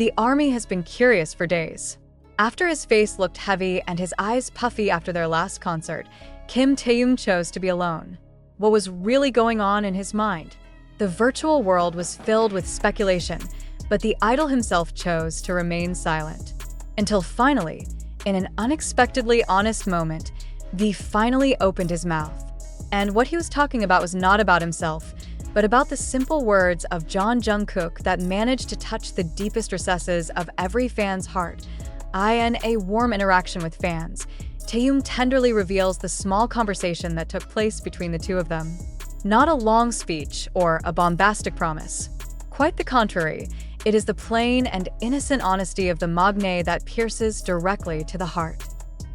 The ARMY has been curious for days. After his face looked heavy and his eyes puffy after their last concert, Taehyung chose to be alone. What was really going on in his mind? The virtual world was filled with speculation, but the idol himself chose to remain silent. Until finally, in an unexpectedly honest moment, V finally opened his mouth. And what he was talking about was not about himself, but about the simple words of Jungkook that managed to touch the deepest recesses of every fan's heart. In a warm interaction with fans, Taehyung tenderly reveals the small conversation that took place between the two of them. Not a long speech or a bombastic promise. Quite the contrary, it is the plain and innocent honesty of the magne that pierces directly to the heart.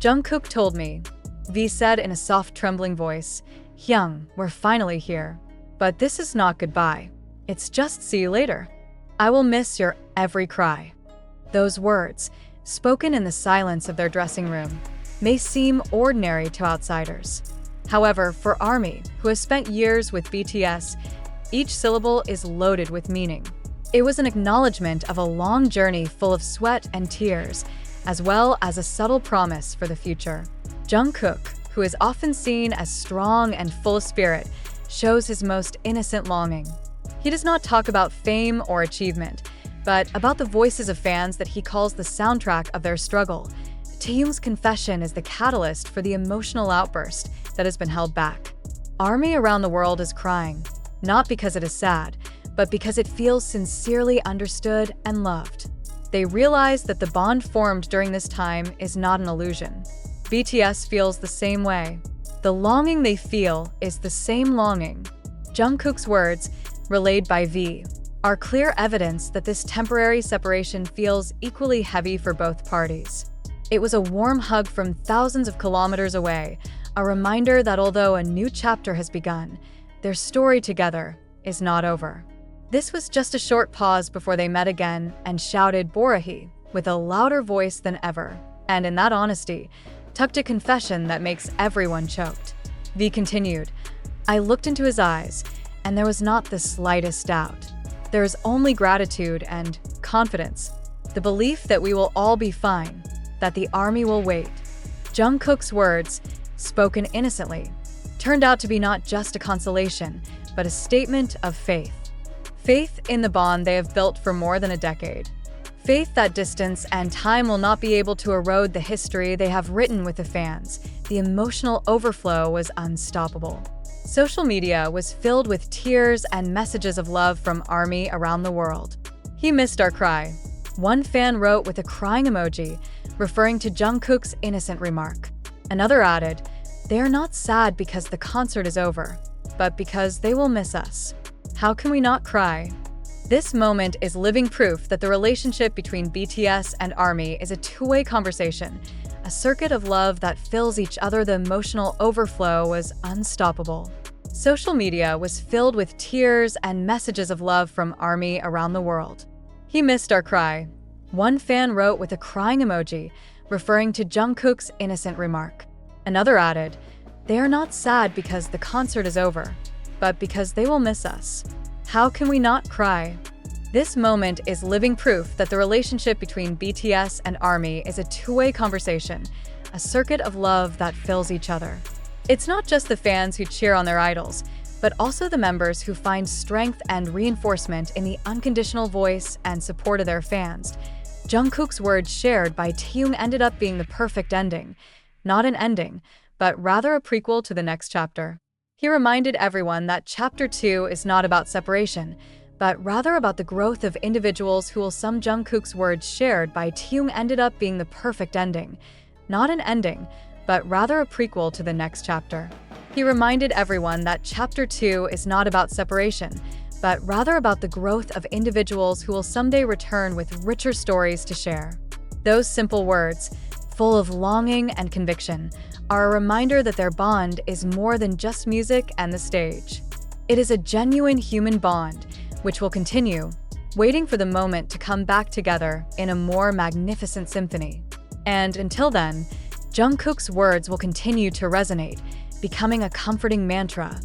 Jungkook told me, V said in a soft, trembling voice, "Hyung, we're finally here. But this is not goodbye. It's just see you later. I will miss your every cry." Those words, spoken in the silence of their dressing room, may seem ordinary to outsiders. However, for ARMY, who has spent years with BTS, each syllable is loaded with meaning. It was an acknowledgement of a long journey full of sweat and tears, as well as a subtle promise for the future. Jungkook, who is often seen as strong and full of spirit, shows his most innocent longing. He does not talk about fame or achievement, but about the voices of fans that he calls the soundtrack of their struggle. Taehyung's confession is the catalyst for the emotional outburst that has been held back. ARMY around the world is crying, not because it is sad, but because it feels sincerely understood and loved. They realize that the bond formed during this time is not an illusion. BTS feels the same way. The longing they feel is the same longing. Jungkook's words, relayed by V, are clear evidence that this temporary separation feels equally heavy for both parties. It was a warm hug from thousands of kilometers away, a reminder that although a new chapter has begun, their story together is not over. This was just a short pause before they met again and shouted "Borahi" with a louder voice than ever, and in that honesty, tucked a confession that makes everyone choked. V continued, "I looked into his eyes, and there was not the slightest doubt. There is only gratitude and confidence, the belief that we will all be fine, that the ARMY will wait." Jungkook's words, spoken innocently, turned out to be not just a consolation, but a statement of faith. Faith in the bond they have built for more than a decade. Faith that distance and time will not be able to erode the history they have written with the fans. The emotional overflow was unstoppable. Social media was filled with tears and messages of love from ARMY around the world. "He missed our cry," one fan wrote with a crying emoji, referring to Jungkook's innocent remark. Another added, "They are not sad because the concert is over, but because they will miss us. How can we not cry?" This moment is living proof that the relationship between BTS and ARMY is a two-way conversation, a circuit of love that fills each other. The emotional overflow was unstoppable. Social media was filled with tears and messages of love from ARMY around the world. "He missed our cry," one fan wrote with a crying emoji, referring to Jungkook's innocent remark. Another added, "They are not sad because the concert is over, but because they will miss us. How can we not cry?" This moment is living proof that the relationship between BTS and ARMY is a two-way conversation, a circuit of love that fills each other. It's not just the fans who cheer on their idols, but also the members who find strength and reinforcement in the unconditional voice and support of their fans. Jungkook's words shared by Taehyung ended up being the perfect ending. Not an ending, but rather a prequel to the next chapter. He reminded everyone that Chapter 2 is not about separation, but rather about the growth of individuals who will some. Jungkook's words shared by Taehyung ended up being the perfect ending. Not an ending, but rather a prequel to the next chapter. He reminded everyone that Chapter 2 is not about separation, but rather about the growth of individuals who will someday return with richer stories to share. Those simple words, full of longing and conviction, are a reminder that their bond is more than just music and the stage. It is a genuine human bond, which will continue, waiting for the moment to come back together in a more magnificent symphony. And until then, Jungkook's words will continue to resonate, becoming a comforting mantra.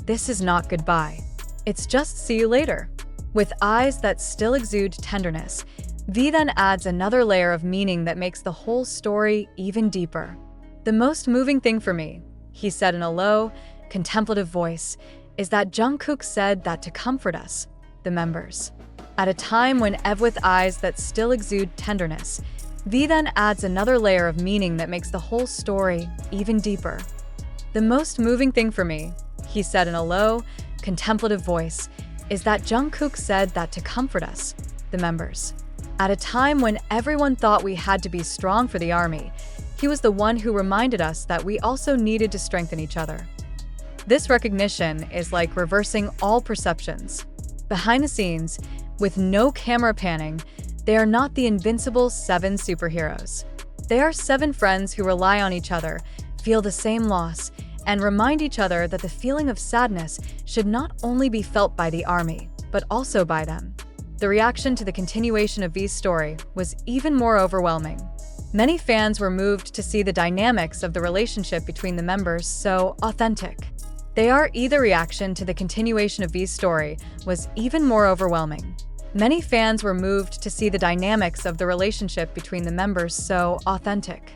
This is not goodbye. It's just see you later. With eyes that still exude tenderness, V then adds another layer of meaning that makes the whole story even deeper. "The most moving thing for me," he said in a low, contemplative voice, "is that Jungkook said that to comfort us, the members." At a time when with eyes that still exude tenderness, V then adds another layer of meaning that makes the whole story even deeper. "The most moving thing for me," he said in a low, contemplative voice, "is that Jungkook said that to comfort us, the members." At a time when everyone thought we had to be strong for the army, he was the one who reminded us that we also needed to strengthen each other. This recognition is like reversing all perceptions. Behind the scenes, with no camera panning, they are not the invincible 7 superheroes. They are 7 friends who rely on each other, feel the same loss, and remind each other that the feeling of sadness should not only be felt by the army, but also by them. The reaction to the continuation of V's story was even more overwhelming. Many fans were moved to see the dynamics of the relationship between the members so authentic. The reaction to the continuation of V's story was even more overwhelming. Many fans were moved to see the dynamics of the relationship between the members so authentic.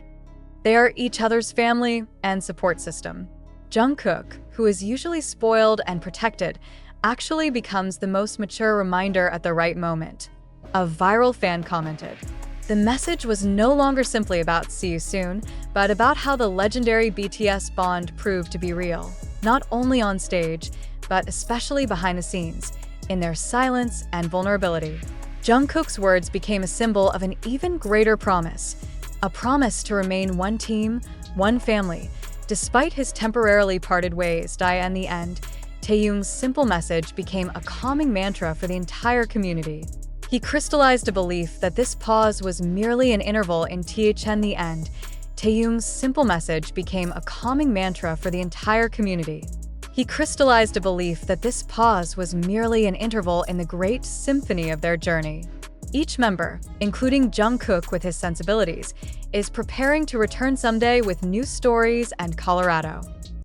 They are each other's family and support system. Jungkook, who is usually spoiled and protected, actually becomes the most mature reminder at the right moment. A viral fan commented, "The message was no longer simply about 'see you soon,' but about how the legendary BTS bond proved to be real, not only on stage, but especially behind the scenes, in their silence and vulnerability." Jungkook's words became a symbol of an even greater promise, a promise to remain one team, one family, despite his temporarily parted ways. In the end, Taehyung's simple message became a calming mantra for the entire community. He crystallized a belief that this pause was merely an interval in the end. Taehyung's simple message became a calming mantra for the entire community. He crystallized a belief that this pause was merely an interval in the great symphony of their journey. Each member, including Jungkook with his sensibilities, is preparing to return someday with new stories and Colorado.